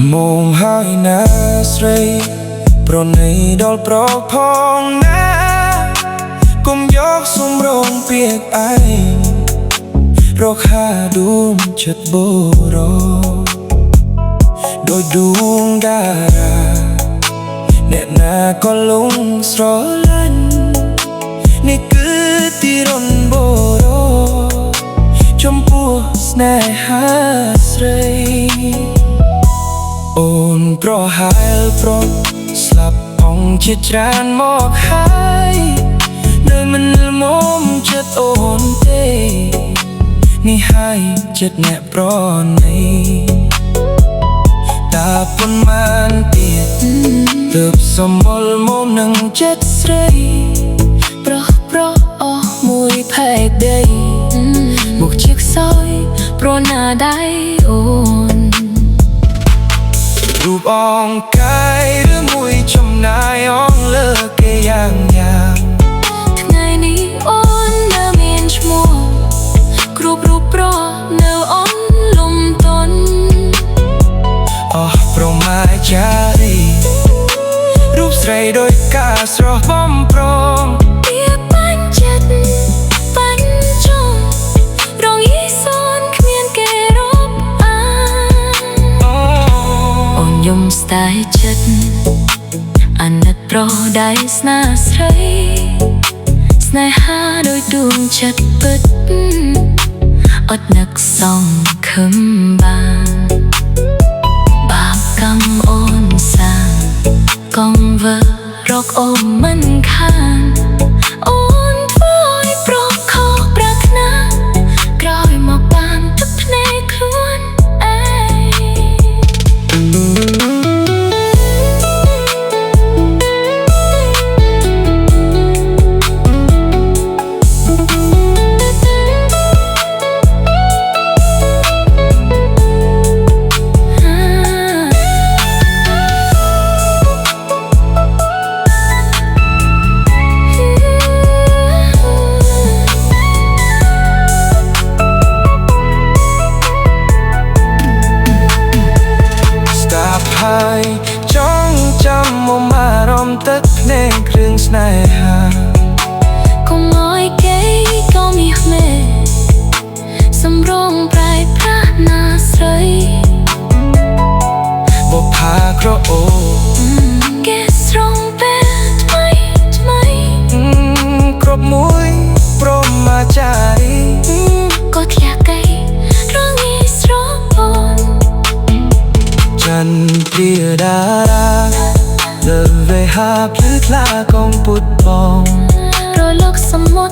Mồm hai na srei pro này đol pro phong na cùng gió sum rong piek ai ro kha đum chật bồ ro đôi đuông đà ra nè na con lung sro lên ni cứ ti ron bồ ro trong pu nè ha srei ôn pro hai pro slap ong chit chan mok hai nơi mình mồm chất ôn tê ni hai chất nhẹ pro này ta pun man tiệt tập som mol mồm nâng chất srei pro mùi phai đây buộc chiếc soi pro na đai ônรูปอ่องกายหรือมวยชมนายอ่องเลิกเกยอย่างថ្ងៃនេះអូននៅមានឈ្មោះគ្រប់រូបប្រនៅអូនលំទន់អស់ប្រមាចារីរូបស្រីដោយការស្រស់បំប្រងវាបាញ់ចិត្តបាញ់ចង់រងយីសូនគ្មានគេរាប់អានអូនយំស្ដាយចិត្តអាណិតប្រដៃស្នាស្រីស្នេហាដោយដួងចិត្តពិតអត់នឹកសង្ឃឹមបានបាបកម្មអូនសាកងវើរកអូនមិនខានអូនធ្វើឲ្យប្រខុសប្រាថ្នាក្រោយមកបានទឹកភ្នែកខ្លួនឯហើយចង់ចាំមកអារម្មណ៍ទឹកភ្នែកគ្រឿងស្នេហាកុំឲ្យគេក៏មានមេសម្រងប្រែប្រាស់ណាស្រីបបផាក្រអូគេស្រងពេលថ្មីគ្រប់មួយប្រមាចារីក៏ធ្លាក់កៃរងងាយស្រពោនChân tia đá ra đời về hạ cứ là con bút bóng rồi lốc sầm một